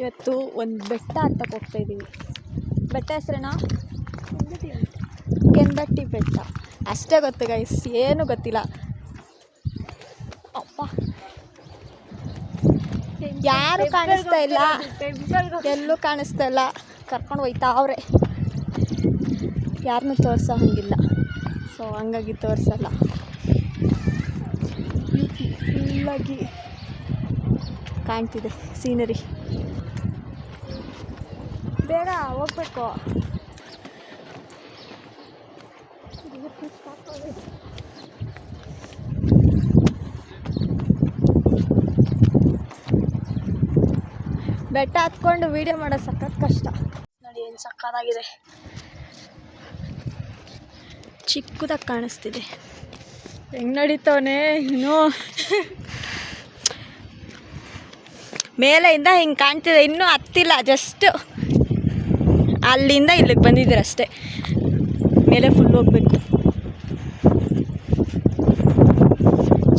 ಇವತ್ತು ಒಂದು ಬೆಟ್ಟ ಹತ್ತಕ್ಕೆ ಹೋಗ್ತಾಯಿದ್ದೀವಿ. ಬೆಟ್ಟ ಹೆಸರೇನಾ? ಕೆಂದಟ್ಟಿ ಬೆಟ್ಟ ಅಷ್ಟೇ ಗೊತ್ತು ಗೈಸ್, ಏನೂ ಗೊತ್ತಿಲ್ಲ. ಅಪ್ಪ ಯಾರು ಕಾಣಿಸ್ತಾ ಇಲ್ಲ, ಎಲ್ಲೂ ಕಾಣಿಸ್ತಾ ಇಲ್ಲ. ಕರ್ಕೊಂಡು ಹೋಯ್ತಾ ಅವ್ರೆ, ಯಾರನ್ನೂ ತೋರಿಸೋ ಹಂಗಿಲ್ಲ. ಸೊ ಹಂಗಾಗಿ ತೋರಿಸಲ್ಲ. ಫುಲ್ಲಾಗಿ ಕಾಣ್ತಿದೆ ಸೀನರಿ. ಬೇಗ ಹೋಗ್ಬೇಕು. ಬೆಟ್ಟ ಹತ್ಕೊಂಡು ವೀಡಿಯೋ ಮಾಡೋದು ಸಖತ್ ಕಷ್ಟ. ನೋಡಿ ಏನು ಸಕ್ಕತ್ತಾಗಿದೆ, ಚಿಕ್ಕದಾಗಿ ಕಾಣಿಸ್ತಿದೆ. ಹೆಂಗೆ ನಡೀತವನೇ ಇನ್ನೂ ಮೇಲೆಯಿಂದ ಹಿಂಗೆ ಕಾಣ್ತಿದೆ, ಇನ್ನೂ ಹತ್ತಿಲ್ಲ. ಜಸ್ಟ್ ಅಲ್ಲಿಂದ ಇಲ್ಲಿಗೆ ಬಂದಿದ್ದೀರ ಅಷ್ಟೇ. ಮೇಲೆ ಫುಲ್ ಹೋಗ್ಬೇಕು.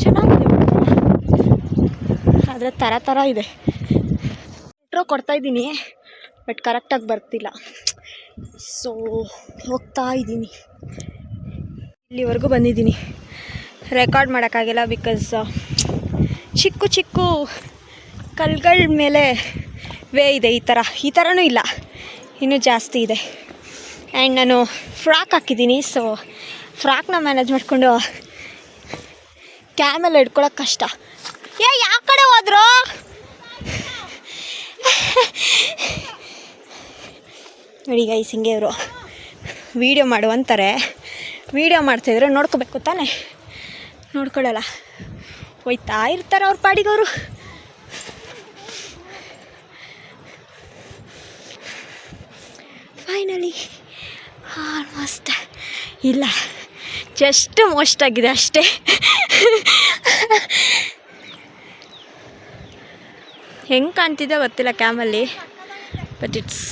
ಚೆನ್ನಾಗಿದೆ, ಆದರೆ ಥರ ಇದೆ. ಇಂಟ್ರೋ ಕೊಡ್ತಾಯಿದ್ದೀನಿ ಬಟ್ ಕರೆಕ್ಟಾಗಿ ಬರ್ತಿಲ್ಲ. ಸೊ ಹೋಗ್ತಾ ಇದ್ದೀನಿ. ಇಲ್ಲಿವರೆಗೂ ಬಂದಿದ್ದೀನಿ. ರೆಕಾರ್ಡ್ ಮಾಡೋಕ್ಕಾಗಿಲ್ಲ ಬಿಕಾಸ್ ಚಿಕ್ಕ ಕಲ್ಗಳ ಮೇಲೆ ವೇ ಇದೆ. ಈ ಥರನೂ ಇಲ್ಲ, ಇನ್ನೂ ಜಾಸ್ತಿ ಇದೆ. ಆ್ಯಂಡ್ ನಾನು ಫ್ರಾಕ್ ಹಾಕಿದ್ದೀನಿ. ಸೊ ಫ್ರಾಕ್ನ ಮ್ಯಾನೇಜ್ ಮಾಡಿಕೊಂಡು ಕ್ಯಾಮೆಲ್ಲ ಹಿಡ್ಕೊಳಕ್ಕೆ ಕಷ್ಟ. ಯಾವ ಕಡೆ ಹೋದ್ರು? ನೋಡಿ ಗೈಸ್, ಹಿಂಗೆ ಇವರು ವೀಡಿಯೋ ಮಾಡು ಅಂತಾರೆ. ವೀಡಿಯೋ ಮಾಡ್ತಾಯಿದ್ರೆ ನೋಡ್ಕೋಬೇಕು ತಾನೆ, ನೋಡ್ಕೊಳ್ಳಲ್ಲ, ಹೋಯ್ತಾ ಇರ್ತಾರೆ ಅವ್ರ ಪಾಡಿಗವರು. ಫೈನಲಿ ಆಲ್ಮೋಸ್ಟ್ ಇಲ್ಲ, ಜಸ್ಟ್ ಮೋಸ್ಟ್ ಆಗಿದೆ ಅಷ್ಟೇ. ಹೆಂಗೆ ಕಾಣ್ತಿದೆ ಗೊತ್ತಿಲ್ಲ ಕ್ಯಾಮಲ್ಲಿ, ಬಟ್ ಇಟ್ಸ್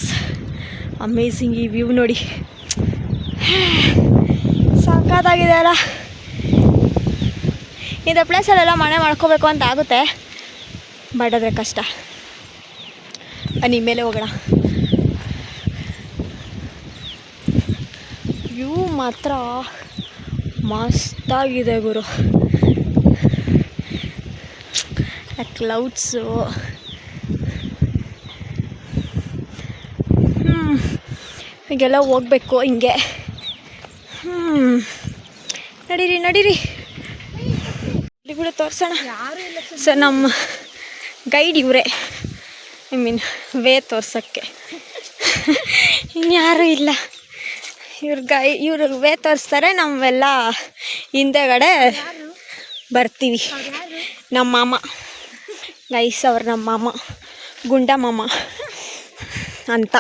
ಅಮೇಝಿಂಗ್. ಈ ವ್ಯೂ ನೋಡಿ, ಸಾಕಾಗಿದೆ ಅಲ್ಲ. ಇಂಥ ಪ್ಲೇಸಲ್ಲೆಲ್ಲ ಮನೆ ಮಾಡ್ಕೋಬೇಕು ಅಂತ ಆಗುತ್ತೆ, ಬಟ್ ಆದರೆ ಕಷ್ಟ. ಬನ್ನಿ ಮೇಲೆ ಹೋಗೋಣ. ವ್ಯೂ ಮಾತ್ರ ಮಸ್ತಾಗಿದೆ ಗುರು. ಕ್ಲೌಡ್ಸು, ಹೀಗೆಲ್ಲ ಹೋಗ್ಬೇಕು ಹಿಂಗೆ. ನಡೀರಿ ಇಲ್ಲಿ ಕೂಡ ತೋರಿಸೋಣ. ಸೊ ನಮ್ಮ ಗೈಡ್ ಇವರೇ, ಐ ಮೀನ್ ವೇ ತೋರ್ಸೋಕ್ಕೆ ಇನ್ಯಾರೂ ಇಲ್ಲ. ಇವ್ರು ವೇ ತೋರಿಸ್ತಾರೆ, ನಾವೆಲ್ಲ ಹಿಂದೆಗಡೆ ಬರ್ತೀವಿ. ನಮ್ಮ ಮಾಮ ಗೈಸ್, ಅವ್ರು ನಮ್ಮ ಮಾಮ, ಗುಂಡ ಮಾಮ ಅಂತ.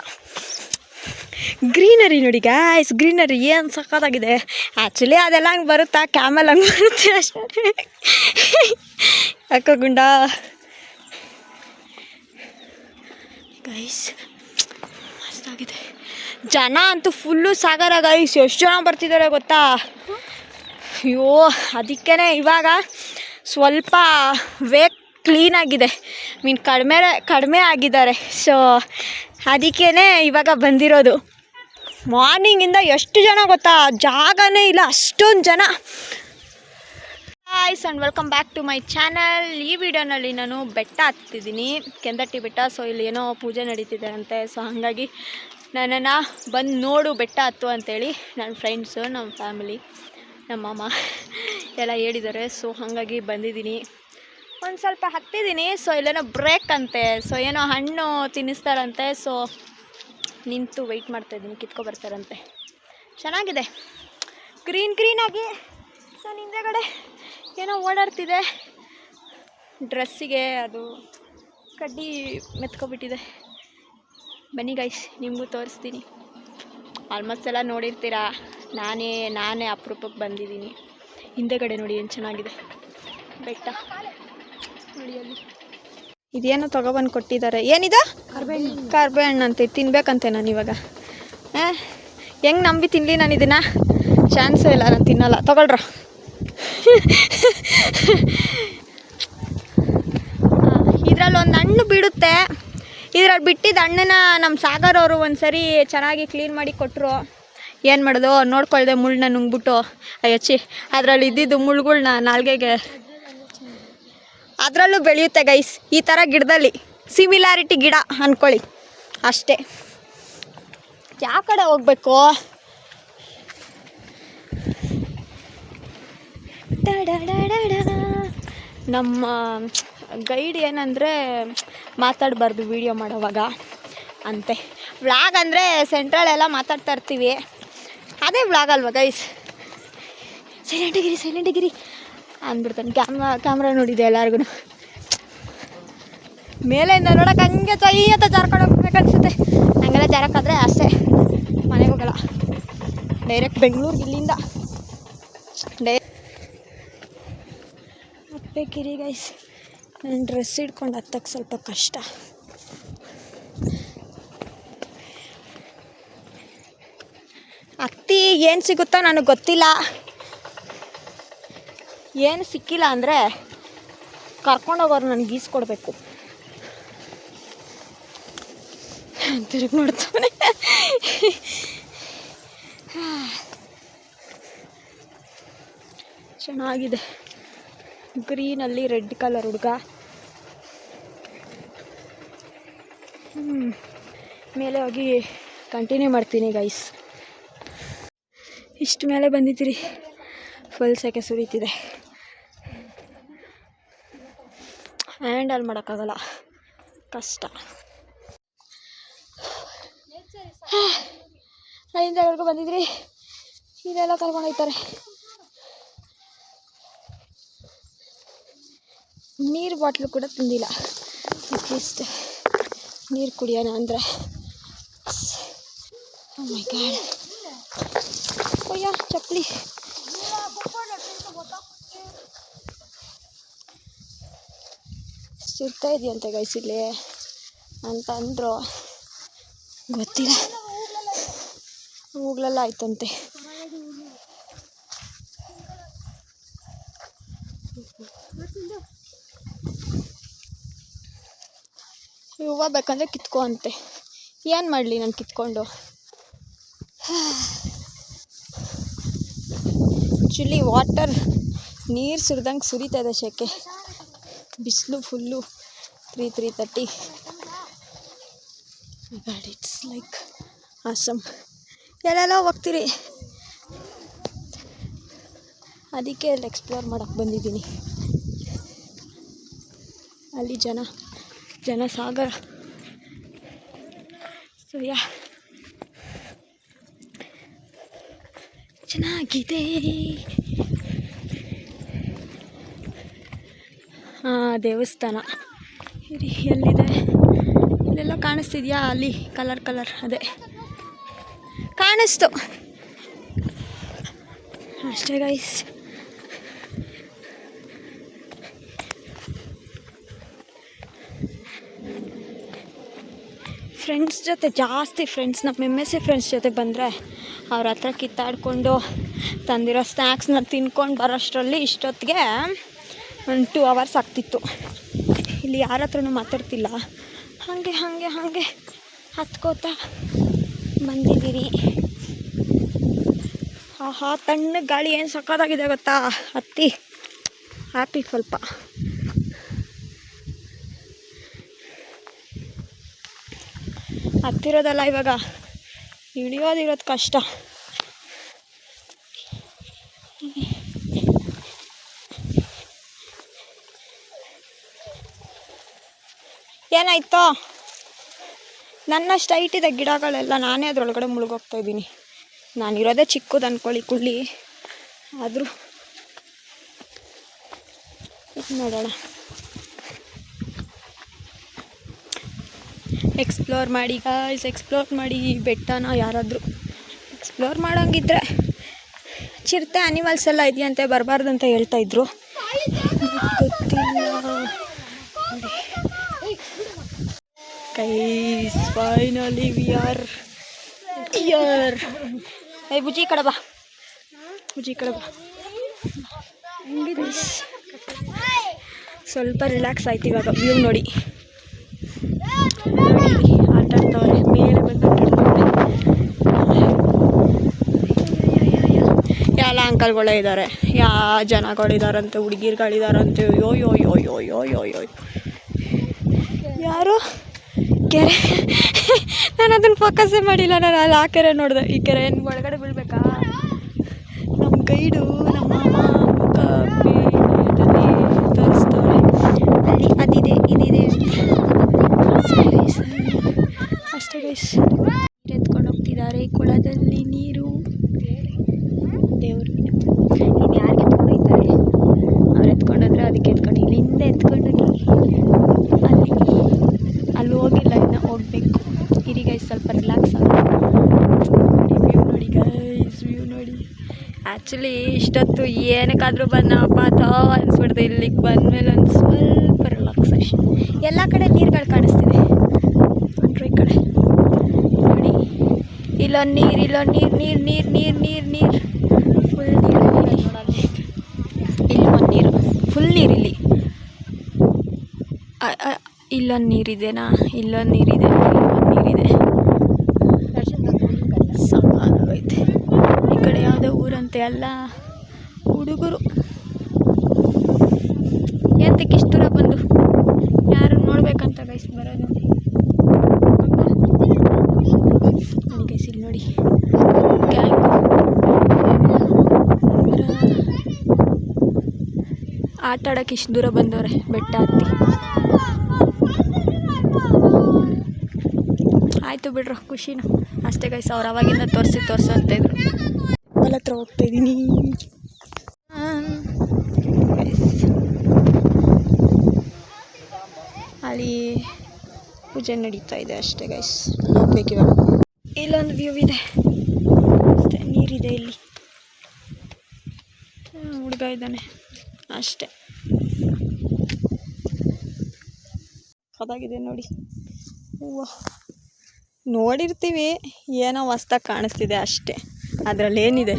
ಗ್ರೀನರಿ ನೋಡಿ ಗಾಯ್ಸ್, ಗ್ರೀನರಿ ಏನು ಸಕ್ಕತ್ತಾಗಿದೆ. ಆ್ಯಕ್ಚುಲಿ ಅದೆಲ್ಲ ಹಂಗೆ ಬರುತ್ತಾ, ಕ್ಯಾಮಲ್ ಹಂಗೆ ಬರುತ್ತೆ ಅಷ್ಟೇ. ಯಾಕೋ ಗುಂಡ ಗೈಸ್ ಮಸ್ತಾಗಿದೆ. ಜನ ಅಂತೂ ಫುಲ್ಲು ಸಾಗರ ಗೈಸ್, ಎಷ್ಟು ಜನ ಬರ್ತಿದ್ದಾರೆ ಗೊತ್ತಾ? ಅಯ್ಯೋ, ಅದಕ್ಕೇ ಇವಾಗ ಸ್ವಲ್ಪ ವೇ ಕ್ಲೀನಾಗಿದೆ, ಮೀನ್ ಕಡಿಮೆ ಆಗಿದ್ದಾರೆ. ಸೊ ಅದಕ್ಕೇ ಇವಾಗ ಬಂದಿರೋದು. ಮಾರ್ನಿಂಗಿಂದ ಎಷ್ಟು ಜನ ಗೊತ್ತಾ, ಜಾಗನೇ ಇಲ್ಲ, ಅಷ್ಟೊಂದು ಜನ. Hi's and welcome back to my channel. ಈ ವಿಡಿಯೋನಲ್ಲಿ ನಾನು ಬೆಟ್ಟ ಹತ್ತಿದ್ದೀನಿ, ಕೆಂದಟ್ಟಿ ಬೆಟ್ಟ. ಸೊ ಇಲ್ಲಿ ಏನೋ ಪೂಜೆ ನಡೀತಿದೆ ಅಂತೆ. ಸೊ ಹಾಗಾಗಿ ನನ್ನನ್ನು ಬಂದು ನೋಡು ಬೆಟ್ಟ ಹತ್ತು ಅಂತೇಳಿ ನನ್ನ ಫ್ರೆಂಡ್ಸು, ನಮ್ಮ ಫ್ಯಾಮಿಲಿ, ನಮ್ಮ ಮಾಮ ಎಲ್ಲ ಹೇಳಿದ್ದಾರೆ. ಸೊ ಹಾಗಾಗಿ ಬಂದಿದ್ದೀನಿ, ಒಂದು ಸ್ವಲ್ಪ ಹತ್ತಿದ್ದೀನಿ. ಸೊ ಇಲ್ಲೇನೋ ಬ್ರೇಕ್ ಅಂತೆ, ಸೊ ಏನೋ ಹಣ್ಣು ತಿನ್ನಿಸ್ತಾರಂತೆ. ಸೊ ನಿಂತು ವೆಯ್ಟ್ ಮಾಡ್ತಾಯಿದ್ದೀನಿ, ಕಿತ್ಕೊಬರ್ತಾರಂತೆ. ಚೆನ್ನಾಗಿದೆ, ಗ್ರೀನಾಗಿ. ಸೊ ಹಿಂದೆಗಡೆ ಏನೋ ಓಡಾಡ್ತಿದೆ, ಡ್ರೆಸ್ಸಿಗೆ ಅದು ಕಡ್ಡಿ ಮೆತ್ಕೊಬಿಟ್ಟಿದೆ. ಬನ್ನಿ ಗೈಸ್, ನಿಮಗೂ ತೋರಿಸ್ತೀನಿ. ಆಲ್ಮೋಸ್ಟ್ ಎಲ್ಲ ನೋಡಿರ್ತೀರಾ. ನಾನೇ ಅಪರೂಪಕ್ಕೆ ಬಂದಿದ್ದೀನಿ. ಹಿಂದೆಗಡೆ ನೋಡಿ ಏನು ಚೆನ್ನಾಗಿದೆ ಬೆಟ್ಟ ನೋಡಿ. ಅಲ್ಲಿ ಇದೇನೋ ತೊಗೊಬಂದು ಕೊಟ್ಟಿದ್ದಾರೆ. ಏನಿದೆ? ಕಾರ್ಬೆ ಹಣ್ಣು ಅಂತ ತಿನ್ಬೇಕಂತೆ ನಾನು ಇವಾಗ. ಹೆಂಗೆ ನಂಬಿ ತಿನ್ನಲಿ ನಾನು ಇದನ್ನು? ಚಾನ್ಸೇ ಇಲ್ಲ, ನಾನು ತಿನ್ನಲ್ಲ. ತೊಗೊಳ್ರ. ಇದರಲ್ಲಿ ಒಂದು ಹಣ್ಣು ಬಿಡುತ್ತೆ, ಇದ್ರಲ್ಲಿ ಬಿಟ್ಟಿದ್ದು ಅಣ್ಣನ ನಮ್ಮ ಸಾಗರ್ ಅವರು ಒಂದು ಸರಿ ಚೆನ್ನಾಗಿ ಕ್ಲೀನ್ ಮಾಡಿ ಕೊಟ್ಟರು. ಏನು ಮಾಡೋದು ನೋಡ್ಕೊಳ್ದೆ ಮುಳ್ಳನ್ನ ನುಂಗ್ಬಿಟ್ಟು ಅಯ್ಯಚ್ಚಿ ಅದರಲ್ಲಿ ಇದ್ದಿದ್ದು ಮುಳ್ಳುಗಳ್ನ ನಾಲ್ಗೆಗೆ ಅದರಲ್ಲೂ ಬೆಳೆಯುತ್ತೆ ಗೈಸ್ ಈ ಥರ ಗಿಡದಲ್ಲಿ ಸಿಮಿಲಾರಿಟಿ ಗಿಡ ಅಂದ್ಕೊಳ್ಳಿ ಅಷ್ಟೇ. ಯಾವ ಕಡೆ ಹೋಗ್ಬೇಕು? ನಮ್ಮ ಗೈಡ್ ಏನಂದರೆ ಮಾತಾಡಬಾರ್ದು ವೀಡಿಯೋ ಮಾಡೋವಾಗ ಅಂತೆ. ವ್ಲಾಗ್ ಅಂದರೆ ಸೆಂಟ್ರಲೆಲ್ಲ ಮಾತಾಡ್ತಾ ಇರ್ತೀವಿ, ಅದೇ ವ್ಲಾಗ್ ಅಲ್ವಾ ಗೈಸ್. ಸೈಲೆಂಟಾಗಿರಿ ಅಂದ್ಬಿಡ್ತಾನೆ. ಕ್ಯಾಮ್ರಾ ನೋಡಿದೆ ಎಲ್ಲರಿಗೂ. ಮೇಲೆಯಿಂದ ನೋಡೋಕೆ ಹಂಗೆ ಅಂತ ಜಾರ್ಕೊಂಡು ಹೋಗ್ಬೇಕನ್ಸುತ್ತೆ. ಹಂಗೆಲ್ಲ ಜಾರಕ್ಕಾದರೆ ಅಷ್ಟೇ, ಮನೆಗೆ ಹೋಗಲ್ಲ, ಡೈರೆಕ್ಟ್ ಬೆಂಗಳೂರಿಗೆ ಇಲ್ಲಿಂದ ಹತ್ತಬೇಕಿರಿ ಗೈಸ್. ನನ್ನ ಡ್ರೆಸ್ ಹಿಡ್ಕೊಂಡು ಹತ್ತಕ್ಕೆ ಸ್ವಲ್ಪ ಕಷ್ಟ. ಹತ್ತಿ ಏನು ಸಿಗುತ್ತೋ ನನಗೆ ಗೊತ್ತಿಲ್ಲ. ಏನು ಸಿಕ್ಕಿಲ್ಲ ಅಂದರೆ ಕರ್ಕೊಂಡೋಗೋರು ನನಗೆ ಈಸ್ಕೊಡ್ಬೇಕು. ತಿರುಗಿ ನೋಡ್ತಾನೆ. ಚೆನ್ನಾಗಿದೆ, ಗ್ರೀನಲ್ಲಿ ರೆಡ್ ಕಲರ್ ಹುಡುಗ. ಮೇಲೆ ಹೋಗಿ ಕಂಟಿನ್ಯೂ ಮಾಡ್ತೀನಿ ಗೈಸ್. ಇಷ್ಟು ಮೇಲೆ ಬಂದಿದ್ದೀರಿ, ಫುಲ್ ಸೆಕೆ ಸುರಿತಿದೆ, ಹ್ಯಾಂಡಲ್ ಮಾಡೋಕ್ಕಾಗಲ್ಲ, ಕಷ್ಟ. ಅಲ್ಲಿಂದವರೆಗೂ ಬಂದಿದ್ರಿ, ಇದೆಲ್ಲ ಕರ್ಕೊಂಡು ಹೋಗ್ತಾರೆ. ನೀರು ಬಾಟ್ಲು ಕೂಡ ತಂದಿಲ್ಲ, ಅಟ್ಲೀಸ್ಟ್ ನೀರು ಕುಡಿಯೋಣ ಅಂದರೆ. ಓ ಮೈ ಗಾಡ್, ಅಯ್ಯ ಚಪ್ಪಲಿ. ಸಿಗ್ತಾ ಇದೆಯಂತೆ ಗೈಸ್ ಇಲ್ಲಿ ಅಂತ ಅಂದರು, ಗೊತ್ತಿಲ್ಲ. ಹೂಗಳೆಲ್ಲ ಆಯ್ತಂತೆ. ಹೂವು ಬೇಕಂದರೆ ಕಿತ್ಕೊ ಅಂತೆ. ಏನು ಮಾಡಲಿ ನಾನು ಕಿತ್ಕೊಂಡು? ಆ್ಯಕ್ಚುಲಿ ವಾಟರ್ ನೀರು ಸುರಿದಂಗೆ ಸುರಿತಾ ಇದೆ, ಸೆಕೆ, ಬಿಸಿಲು full 3:30. But it's like awesome. ಎಲ್ಲೆಲ್ಲ ಹೋಗ್ತೀರಿ, ಅದಕ್ಕೆ ಅಲ್ಲಿ ಎಕ್ಸ್ಪ್ಲೋರ್ ಮಾಡೋಕ್ಕೆ ಬಂದಿದ್ದೀನಿ. ಅಲ್ಲಿ ಜನ ಸಾಗರ. ಸೊ ಯಾ, ಚೆನ್ನಾಗಿದೆ. ದೇವಸ್ಥಾನ ಎಲ್ಲಿದೆ? ಇಲ್ಲೆಲ್ಲ ಕಾಣಿಸ್ತಿದ್ಯಾ? ಅಲ್ಲಿ ಕಲರ್ ಅದೇ ಕಾಣಿಸ್ತು ಅಷ್ಟೇ ಗೈಸ್. ಫ್ರೆಂಡ್ಸ್ ಜೊತೆ ಜಾಸ್ತಿ ನಮ್ಮ MSc ಫ್ರೆಂಡ್ಸ್ ಜೊತೆ ಬಂದರೆ ಅವ್ರ ಹತ್ರ ಕಿತ್ತಾಡಿಕೊಂಡು ತಂದಿರೋ ಸ್ನ್ಯಾಕ್ಸ್ನ ತಿನ್ಕೊಂಡು ಬರೋಷ್ಟರಲ್ಲಿ ಇಷ್ಟೊತ್ತಿಗೆ 2 hours ಆಗ್ತಿತ್ತು. ಇಲ್ಲಿ ಯಾರ ಹತ್ರನೂ ಮಾತಾಡ್ತಿಲ್ಲ, ಹಾಗೆ ಹತ್ಕೋತಾ ಬಂದಿದ್ದೀರಿ. ಆಹಾ, ತಣ್ಣಗೆ ಗಾಳಿ ಏನು ಸಕ್ಕತ್ತಾಗಿದೆ ಗೊತ್ತಾ? ಹ್ಯಾಪಿ ಸ್ವಲ್ಪ. ಹತ್ತಿರೋದಲ್ಲ, ಇವಾಗ ಇಳಿಯೋದಿರೋದು ಕಷ್ಟ. ಏನಾಯ್ತೋ? ನನ್ನಷ್ಟು ಹೈಟ್ ಇದೆ ಗಿಡಗಳೆಲ್ಲ, ನಾನೇ ಅದರೊಳಗಡೆ ಮುಳುಗೋಗ್ತಾಯಿದ್ದೀನಿ. ನಾನಿರೋದೇ ಚಿಕ್ಕದು ಅಂದ್ಕೊಳ್ಳಿ, ಕುಳ್ಳಿ. ಆದರೂ ನೋಡೋಣ, ಎಕ್ಸ್ಪ್ಲೋರ್ ಮಾಡಿ ಗಾಯ್ಸ್, ಎಕ್ಸ್ಪ್ಲೋರ್ ಮಾಡಿ ಬೆಟ್ಟನ. ಯಾರಾದರೂ ಎಕ್ಸ್ಪ್ಲೋರ್ ಮಾಡೋಂಗಿದ್ರೆ, ಚಿರತೆ ಆ್ಯನಿಮಲ್ಸ್ ಎಲ್ಲ ಇದೆಯಂತೆ, ಬರಬಾರ್ದಂತ ಹೇಳ್ತಾಯಿದ್ರು, ಗೊತ್ತಿಲ್ಲ. Guys finally we are here. ಬುಜ್ಜಿ ಕಡೆ ಬಾ. ಸ್ವಲ್ಪ ರಿಲ್ಯಾಕ್ಸ್ ಆಯ್ತು ಇವಾಗ. ವ್ಯೂ ನೋಡಿ. ಅಂಕಲ್ಗಳೇ ಇದ್ದಾರೆ, ಜನಗಳಿದಾರಂತೆ, ಹುಡುಗಿರ್ಗಳಿದಾರಂತೆ. ಯೋ ಯೋ ಯೋ ಯೋ ಯೋ ಯೋ ಯೋ ಯಾರು ಕೆರೆ ನಾನು ಅದನ್ನು ಫೋಕಸ್ಸೇ ಮಾಡಿಲ್ಲ. ನಾನು ಅಲ್ಲಿ ಆ ಕೆರೆ ನೋಡಿದೆ. ಈ ಕೆರೆ ಏನು ಒಳಗಡೆ ಬೀಳ್ಬೇಕಾ? ನಮ್ಮ ಗೈಡು ನಮ್ಮ ಮಾಮ ತೋರಿಸ್ತವ್ರೆ, ಅಲ್ಲಿ ಅದಿದೆ ಇದಿದೆ ಅಷ್ಟೇ ಗೈಸ್. ಎತ್ಕೊಂಡು ಹೋಗ್ತಿದ್ದಾರೆ ಕೊಳದಲ್ಲಿ ನೀರು. ದೇವರು ಇನ್ನು ಯಾರಿಗೆ ಎತ್ಕೊಂಡು ಹೋಗ್ತಾರೆ? ಅವ್ರು ಎತ್ಕೊಂಡೋದ್ರೆ ಅದಕ್ಕೆ ಎತ್ಕೊಂಡು ಇಲ್ಲಿಂದ ಎತ್ಕೊಂಡೋಗಿ ಅಲ್ಲಿ ಹೋಗಿಲ್ಲ, ಇನ್ನು ಹೋಗ್ಬೇಕು. ಇರಿ ಗೈಸ್, ಸ್ವಲ್ಪ ರಿಲ್ಯಾಕ್ಸ್ ವ್ಯೂ ನೋಡಿ ಗೈಸ್, ವ್ಯೂ ನೋಡಿ. ಆ್ಯಕ್ಚುಲಿ ಇಷ್ಟೊತ್ತು ಏನಕ್ಕಾದರೂ ಬಂದಪ್ಪ ಅನಿಸ್ಬಿಡ್ತು. ಇಲ್ಲಿಗೆ ಬಂದಮೇಲೆ ಒಂದು ಸ್ವಲ್ಪ ರಿಲ್ಯಾಕ್ಸೇಷನ್. ಎಲ್ಲ ಕಡೆ ನೀರುಗಳು ಕಾಣಿಸ್ತಿದೆ ಈ ಕಡೆ ನೋಡಿ. ಇಲ್ಲೊಂದು ನೀರು, ಇಲ್ಲೊಂದು ನೀರು ನೀರು ನೀರು ನೀರು ನೀರು ನೀರು ಫುಲ್ ನೀರು. ಇಲ್ಲಿ ಒಂದು ನೀರು ಫುಲ್ ನೀರು. ಇಲ್ಲೊಂದು ನೀರಿದೆನಾ? ಇಲ್ಲೊಂದು ನೀರಿದೆ, ಇಲ್ಲೊಂದು ನೀರಿದೆ. ಸಾಕಾಗೈತೆ. ಈ ಕಡೆ ಯಾವುದೋ ಊರಂತೆ, ಎಲ್ಲ ಹುಡುಗರು. ಎಂತಕ್ಕೆ ಇಷ್ಟು ದೂರ ಬಂದು ಯಾರು ನೋಡ್ಬೇಕಂತ ಗೈಸ್ ಬರೋದು ನೋಡಿ. ಗೈಸ್ ಇಲ್ಲಿ ನೋಡಿ, ಗ್ಯಾಂಗ್ ಆಟ ಆಡೋಕ್ಕೆ ಇಷ್ಟು ದೂರ ಬಂದವ್ರೆ ಬೆಟ್ಟ ಹತ್ತಿ. ಆಯಿತು ಬಿಡ್ರು, ಖುಷಿನೂ ಅಷ್ಟೇ ಗೈಸ್. ಅವ್ರು ಅವಾಗಿಂದ ತೋರಿಸು ಅಂತ ಇದ್ರು. ಹೊಲ ಹತ್ರ ಹೋಗ್ತಾಯಿದ್ದೀನಿ ಅಲ್ಲಿ ಪೂಜೆ ನಡೀತಾ ಇದೆ ಅಷ್ಟೇ ಗೈಸ್. ಹೋಗ್ಬೇಕು ಇವಾಗ. ಇಲ್ಲೊಂದು ವ್ಯೂ ಇದೆ ಅಷ್ಟೇ, ನೀರಿದೆ ಇಲ್ಲಿ, ಹುಡುಗ ಇದ್ದಾನೆ ಅಷ್ಟೇ. ಅದಾಗಿದೆ ನೋಡಿ. ಹೂವು ನೋಡಿರ್ತೀವಿ, ಏನೋ ಹೊಸ್ದಾಗಿ ಕಾಣಿಸ್ತಿದೆ ಅಷ್ಟೇ. ಅದರಲ್ಲಿ ಏನಿದೆ?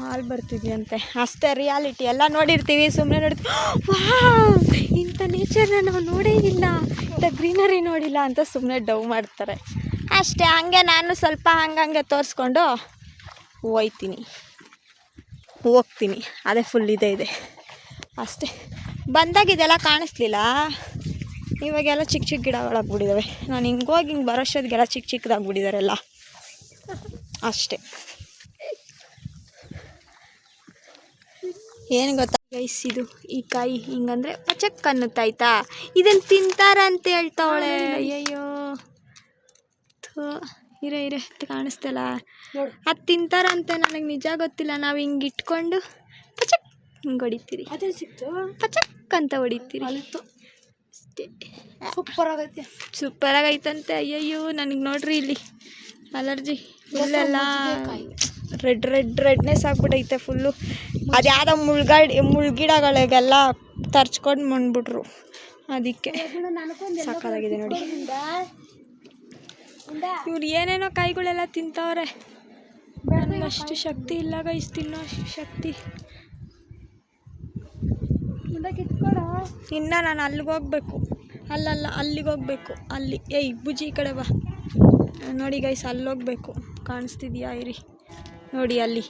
ಹಾಲು ಬರ್ತಿದೆಯಂತೆ ಅಷ್ಟೇ. ರಿಯಾಲಿಟಿ ಎಲ್ಲ ನೋಡಿರ್ತೀವಿ, ಸುಮ್ಮನೆ ನೋಡ್ತೀವಿ. ವಾವ್, ಇಂಥ ನೇಚರ್ನ ನಾವು ನೋಡೇ ಇಲ್ಲ, ಇಂಥ ಗ್ರೀನರಿ ನೋಡಿಲ್ಲ ಅಂತ ಸುಮ್ಮನೆ ಡವ್ ಮಾಡ್ತಾರೆ ಅಷ್ಟೇ. ಹಂಗೆ ನಾನು ಸ್ವಲ್ಪ ಹಂಗಂಗೆ ತೋರಿಸ್ಕೊಂಡು ಹೋಗ್ತೀನಿ. ಅದೇ ಫುಲ್ ಇದೆ ಅಷ್ಟೇ. ಬಂದಾಗ ಇದೆಲ್ಲ ಕಾಣಿಸ್ಲಿಲ್ಲ, ಇವಾಗೆಲ್ಲ ಚಿಕ್ಕ ಚಿಕ್ಕ ಗಿಡಗಳಾಗ್ಬಿಟ್ಟಿದ್ದಾವೆ. ನಾನು ಹಿಂಗೆ ಬರೋಷ್ಟೊತ್ತಿಗೆಲ್ಲ ಚಿಕ್ಕ ಚಿಕ್ಕದಾಗ್ಬಿಟ್ಟಿದ್ದಾರೆಲ್ಲ ಅಷ್ಟೇ. ಏನು ಗೊತ್ತಾ ಗೈಸ್, ಇದು ಈ ಕಾಯಿ ಹಿಂಗಂದರೆ ಪಚಕ್ ಅನ್ನುತ್ತಾಯ್ತಾ, ಇದನ್ನು ತಿಂತಾರಂತ ಹೇಳ್ತಾವಳೆ. ಅಯ್ಯಯ್ಯೋ ಇರೇ ಕಾಣಿಸ್ತಲ್ಲ, ಅದು ತಿಂತಾರಂತೆ. ನನಗೆ ನಿಜ ಗೊತ್ತಿಲ್ಲ. ನಾವು ಹಿಂಗೆ ಇಟ್ಕೊಂಡು ಪಚಕ್ ಹಿಂಗೆ ಹೊಡಿತೀರಿ, ಅದೇ ಸಿಕ್ತು ಪಚಕ್ ಅಂತ ಹೊಡಿತೀರಿ ಅಷ್ಟೇ. ಸೂಪರಾಗೈತಂತೆ. ಅಯ್ಯಯ್ಯೋ ನನಗೆ ನೋಡ್ರಿ ಇಲ್ಲಿ ಅಲರ್ಜಿ ಫುಲ್ಲೆಲ್ಲ ರೆಡ್ನೆಸ್ ಆಗ್ಬಿಟ್ಟೈತೆ ಫುಲ್ಲು. ಅದು ಯಾವುದೋ ಮುಳ್ಗಿಡಗಳಿಗೆಲ್ಲ ತರ್ಚ್ಕೊಂಡು ಬಂದ್ಬಿಟ್ರು, ಅದಕ್ಕೆ ಸಾಕಾಗಿದೆ ನೋಡಿ. ಇವ್ರು ಏನೇನೋ ಕಾಯಿಗಳೆಲ್ಲ ತಿಂತವ್ರೆ. ನನಗೆ ಅಷ್ಟು ಶಕ್ತಿ ಇಲ್ಲ ಗೈಸ್, ತಿನ್ನೋ ಶಕ್ತಿ. ಇನ್ನು ನಾನು ಅಲ್ಲಿಗೆ ಹೋಗ್ಬೇಕು, ಅಲ್ಲಿಗೆ ಹೋಗ್ಬೇಕು. ಅಲ್ಲಿ ಬುಜ್ಜಿ ಈ ಕಡೆ ಬಾ ನೋಡಿ ಗೈಸ್, ಅಲ್ಲಿ ಹೋಗ್ಬೇಕು. ಕಾಣಿಸ್ತಿದ್ಯಾ? ಇರಿ ನೋಡಿ ಅಲ್ಲಿ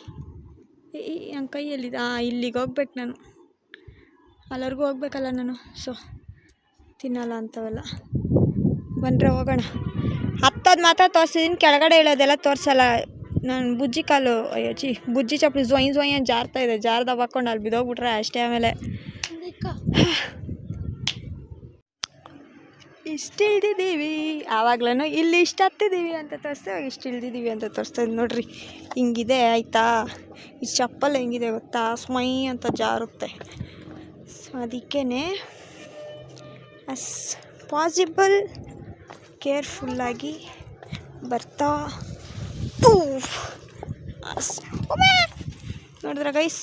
ನನ್ನ ಕೈಯಲ್ಲಿದೆ. ಇಲ್ಲಿಗೆ ಹೋಗ್ಬೇಕು ನಾನು, ಅಲ್ಲರಿಗೂ ಹೋಗ್ಬೇಕಲ್ಲ ನಾನು. ಸೊ ತಿನ್ನಲ್ಲ ಅಂಥವೆಲ್ಲ. ಬಂದರೆ ಹೋಗೋಣ. ಹತ್ತೋದು ಮಾತ್ರ ತೋರಿಸಿದ್ದೀನಿ, ಕೆಳಗಡೆ ಇಳೋದೆಲ್ಲ ತೋರಿಸಲ್ಲ ನಾನು. ಬುಜ್ಜಿ ಕಾಲು ಬುಜ್ಜಿ ಚಪ್ಪಲಿ ಝೊಯ್ ಅಂತ ಜಾರ್ತಾಯಿದೆ. ಜಾರ್ದಾಗ ಹಾಕ್ಕೊಂಡು ಅಲ್ಲಿ ಬಿದ್ದೋಗ್ಬಿಟ್ರೆ ಅಷ್ಟೇ. ಆಮೇಲೆ ಇಷ್ಟು ಇಳ್ದಿದ್ದೀವಿ, ಆವಾಗ್ಲೂ ಇಲ್ಲಿ ಇಷ್ಟು ಹತ್ತಿದ್ದೀವಿ ಅಂತ ತೋರಿಸ್ತೇವೆ, ಇಷ್ಟು ಇಳ್ದಿದ್ದೀವಿ ಅಂತ ತೋರಿಸ್ತೇವೆ ನೋಡ್ರಿ. ಹಿಂಗಿದೆ ಆಯಿತಾ. ಈ ಚಪ್ಪಲ್ ಹೆಂಗಿದೆ ಗೊತ್ತಾ, ಸ್ಮೈ ಅಂತ ಜಾರುತ್ತೆ. ಸೊ ಅದಕ್ಕೇ ಅಸ್ ಪಾಸಿಬಲ್ ಕೇರ್ಫುಲ್ಲಾಗಿ ಬರ್ತಾ. ನೋಡಿದ್ರೆ ಗೈಸ್,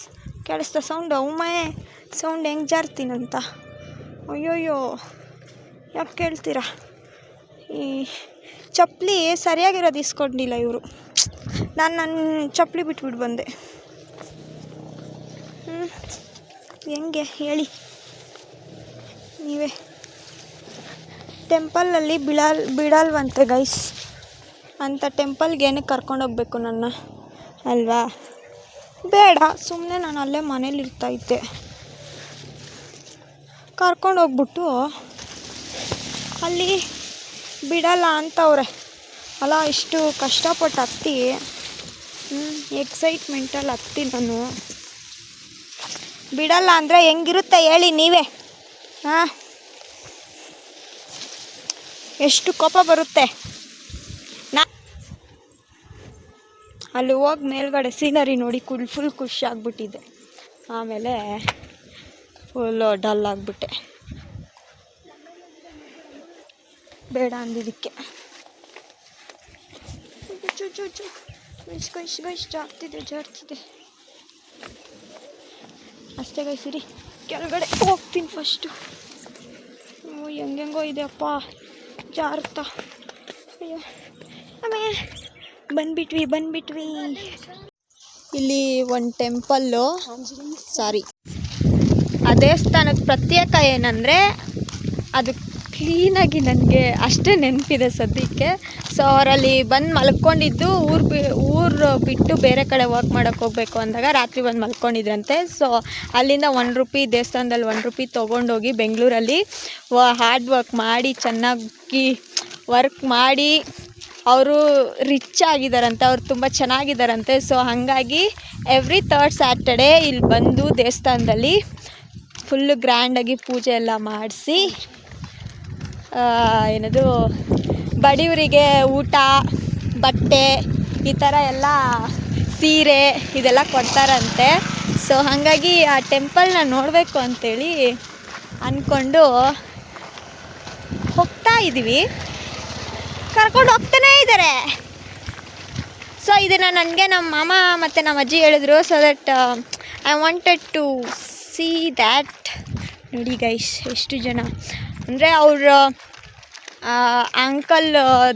ಕೇಳಿಸ್ತಾ ಸೌಂಡು? ಸೌಂಡ್ ಹೆಂಗೆ ಜಾರ್ತೀನಂತ. ಅಯ್ಯೋಯ್ಯೋ, ಯಾಕೆ ಕೇಳ್ತೀರಾ? ಈ ಚಪ್ಪಲಿ ಸರಿಯಾಗಿರೋದು ಇಸ್ಕೊಂಡಿಲ್ಲ ಇವರು. ನನ್ನ ಚಪ್ಪಲಿ ಬಿಟ್ಬಿಟ್ಟು ಬಂದೆ. ಹೆಂಗೆ ಹೇಳಿ ನೀವೇ. ಟೆಂಪಲಲ್ಲಿ ಬಿಡಲ್ವಂತೆ ಗೈಸ್. ಅಂಥ ಟೆಂಪಲ್ಗೆ ಏನಕ್ಕೆ ಕರ್ಕೊಂಡೋಗ್ಬೇಕು ನನ್ನ ಅಲ್ವಾ? ಬೇಡ, ಸುಮ್ಮನೆ ನಾನು ಅಲ್ಲೇ ಮನೇಲಿ ಇರ್ತಾಯಿದ್ದೆ. ಕರ್ಕೊಂಡು ಹೋಗ್ಬಿಟ್ಟು ಅಲ್ಲಿ ಬಿಡಲ್ಲ ಅಂತವ್ರೆ ಅಲ್ಲ. ಇಷ್ಟು ಕಷ್ಟಪಟ್ಟು ಹತ್ತಿ ಎಕ್ಸೈಟ್ಮೆಂಟಲ್ಲಿ ಹತ್ತಿ ನಾನು ಬಿಡಲ್ಲ ಅಂದರೆ ಹೆಂಗಿರುತ್ತೆ ಹೇಳಿ ನೀವೇ. ಹಾಂ, ಎಷ್ಟು ಕೋಪ ಬರುತ್ತೆ. ಅಲ್ಲಿ ಹೋಗಿ ಮೇಲ್ಗಡೆ ಸೀನರಿ ನೋಡಿ ಫುಲ್ ಖುಷಿ ಆಗ್ಬಿಟ್ಟಿದ್ದೆ. ಆಮೇಲೆ ಫುಲ್ಲು ಡಲ್ ಆಗಿಬಿಟ್ಟೆ, ಬೇಡ ಅಂದಿದ್ದಕ್ಕೆ. ಜಾರ್ತಿದೆ ಅಷ್ಟೇ ಗೈಸಿರಿ. ಕೆಳಗಡೆ ಹೋಗ್ತೀನಿ ಫಸ್ಟು. ಹೆಂಗೆಂಗೋ ಇದೆಯಪ್ಪ ಜಾರ್ತಾ. ಅಯ್ಯೋ ಆಮೇಲೆ ಬಂದ್ಬಿಟ್ವಿ. ಇಲ್ಲಿ ಒಂದು ಟೆಂಪಲ್ಲು, ಆ ದೇವಸ್ಥಾನದ ಪ್ರತ್ಯೇಕ ಏನಂದರೆ ಅದು ಕ್ಲೀನಾಗಿ ನನಗೆ ಅಷ್ಟೇ ನೆನಪಿದೆ ಸದ್ಯಕ್ಕೆ. ಸೊ ಅವರಲ್ಲಿ ಬಂದು ಮಲ್ಕೊಂಡಿದ್ದು ಊರು ಬಿಟ್ಟು ಬೇರೆ ಕಡೆ ವರ್ಕ್ ಮಾಡೋಕ್ಕೆ ಹೋಗಬೇಕು ಅಂದಾಗ ರಾತ್ರಿ ಬಂದು ಮಲ್ಕೊಂಡಿದ್ರಂತೆ. ಸೊ ಅಲ್ಲಿಂದ ₹1 ದೇವಸ್ಥಾನದಲ್ಲಿ ₹1 ತೊಗೊಂಡೋಗಿ ಬೆಂಗಳೂರಲ್ಲಿ ಹಾರ್ಡ್ ವರ್ಕ್ ಮಾಡಿ ಚೆನ್ನಾಗಿ ವರ್ಕ್ ಮಾಡಿ ಅವರು ರಿಚ್ ಆಗಿದ್ದಾರಂತೆ, ಅವ್ರು ತುಂಬ ಚೆನ್ನಾಗಿದ್ದಾರಂತೆ. ಸೊ ಹಾಗಾಗಿ ಎವ್ರಿ 3rd Saturday ಇಲ್ಲಿ ಬಂದು ದೇವಸ್ಥಾನದಲ್ಲಿ ಫುಲ್ಲು ಗ್ರ್ಯಾಂಡಾಗಿ ಪೂಜೆ ಎಲ್ಲ ಮಾಡಿಸಿ ಏನದು ಬಡವರಿಗೆ ಊಟ ಬಟ್ಟೆ ಈ ಥರ ಎಲ್ಲ ಸೀರೆ ಇದೆಲ್ಲ ಕೊಡ್ತಾರಂತೆ. ಸೊ ಹಾಗಾಗಿ ಆ ಟೆಂಪಲ್ನ ನೋಡಬೇಕು ಅಂಥೇಳಿ ಅಂದ್ಕೊಂಡು ಹೋಗ್ತಾ ಇದ್ದೀವಿ. ಕರ್ಕೊಂಡು ಹೋಗ್ತಾನೇ ಇದ್ದಾರೆ. ಸೊ ಇದನ್ನು ನನಗೆ ನಮ್ಮ ಮಾಮ ಮತ್ತು ನಮ್ಮ ಅಜ್ಜಿ ಹೇಳಿದ್ರು. So that I wanted to see that. ನೋಡಿ ಗೈಸ್ ಎಷ್ಟು ಜನ ಅಂದರೆ ಅವ್ರ ಅಂಕಲ್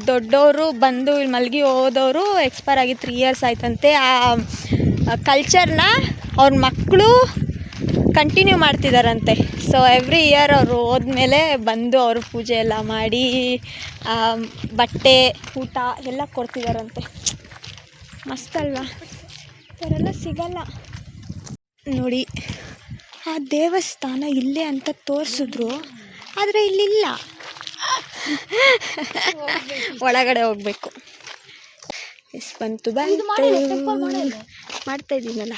ದೊಡ್ಡವರು ಬಂದು ಇಲ್ಲಿ ಮಲಗಿ ಹೋದವರು ಎಕ್ಸ್ಪೈರ್ ಆಗಿ 3 years ಆಯ್ತಂತೆ. ಆ ಕಲ್ಚರ್ನ ಅವ್ರ ಮಕ್ಕಳು ಕಂಟಿನ್ಯೂ ಮಾಡ್ತಿದ್ದಾರಂತೆ. ಸೊ ಎವ್ರಿ ಇಯರ್ ಅವರು ಹೋದ್ಮೇಲೆ ಬಂದು ಅವರು ಪೂಜೆ ಎಲ್ಲ ಮಾಡಿ ಬಟ್ಟೆ ಊಟ ಎಲ್ಲ ಕೊಡ್ತಿದ್ದಾರಂತೆ. ಮಸ್ತ್ ಅಲ್ವಾ? ಅವರೆಲ್ಲ ಸಿಗಲ್ಲ ನೋಡಿ. ಆ ದೇವಸ್ಥಾನ ಇಲ್ಲೇ ಅಂತ ತೋರಿಸಿದ್ರು, ಆದರೆ ಇಲ್ಲಿಲ್ಲ. ಒಳಗಡೆ ಹೋಗ್ಬೇಕು. ಎಷ್ಟು ಬಂತು ಮಾಡ್ತಾ ಇದ್ದೀನಲ್ಲ.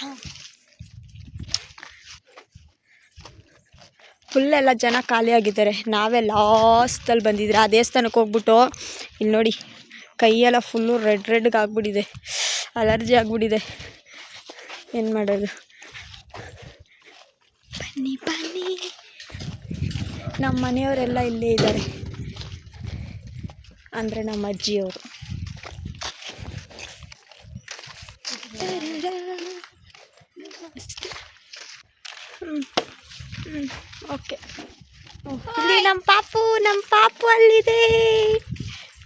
ಫುಲ್ಲೆಲ್ಲ ಜನ ಖಾಲಿಯಾಗಿದ್ದಾರೆ. ನಾವೇ ಲಾಸ್ಟಲ್ಲಿ ಬಂದಿದ್ರೆ ಆ ದೇವಸ್ಥಾನಕ್ಕೆ ಹೋಗ್ಬಿಟ್ಟು ಇಲ್ಲಿ ನೋಡಿ ಕೈಯೆಲ್ಲ ಫುಲ್ಲು ರೆಡ್ಗೆ ಆಗ್ಬಿಟ್ಟಿದೆ, ಅಲರ್ಜಿ ಆಗ್ಬಿಟ್ಟಿದೆ. ಏನು ಮಾಡೋದು? ಬನ್ನಿ ನಮ್ಮ ಮನೆಯವರೆಲ್ಲ ಇಲ್ಲೇ ಇದ್ದಾರೆ, ಅಂದರೆ ನಮ್ಮ ಅಜ್ಜಿಯವರು. ಓಕೆ, ಇಲ್ಲಿ ನಮ್ಮ ಪಾಪು ಅಲ್ಲಿದೆ.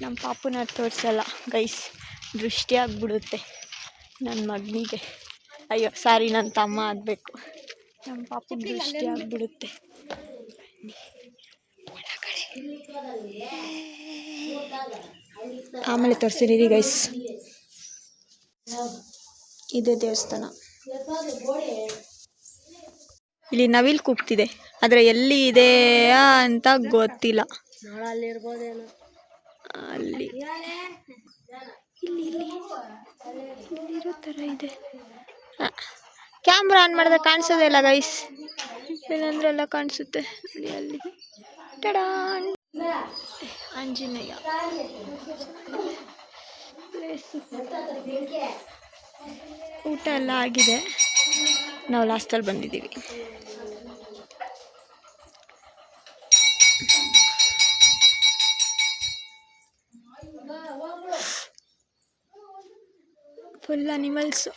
ನಮ್ಮ ಪಾಪುನ ತೋರಿಸಲ್ಲ ಗೈಸ್, ದೃಷ್ಟಿ ಆಗಿಬಿಡುತ್ತೆ ನನ್ನ ಮಗನಿಗೆ. ಅಯ್ಯೋ ಸಾರಿ, ನನ್ನ ತಮ್ಮ ಆಗಬೇಕು. ನಮ್ಮ ಪಾಪು ದೃಷ್ಟಿ ಆಗಿಬಿಡುತ್ತೆ. ಆಮೇಲೆ ತೋರಿಸಿರಿ ಗೈಸ್. ಇದೇ ದೇವಸ್ಥಾನ. ಇಲ್ಲಿ ನವಿಲು ಕೂಗ್ತಿದೆ, ಆದರೆ ಎಲ್ಲಿ ಇದೆ ಅಂತ ಗೊತ್ತಿಲ್ಲ. ಅಲ್ಲಿ ಇಲ್ಲಿರೋ ಥರ ಇದೆ. ಕ್ಯಾಮ್ರಾ ಆನ್ ಮಾಡಿದ್ರೆ ಕಾಣಿಸೋದೇ ಇಲ್ಲ ಗೈಸ್, ಇಲ್ಲಾಂದ್ರೆ ಎಲ್ಲ ಕಾಣಿಸುತ್ತೆ ನೋಡಿ. ಅಲ್ಲಿ ಟಡಾನ್ ಆಂಜನೇಯ ಪ್ಲೇಸು. ಊಟ ಎಲ್ಲ ಆಗಿದೆ, ನಾವು ಲಾಸ್ಟಲ್ಲಿ ಬಂದಿದ್ದೀವಿ. Full animals.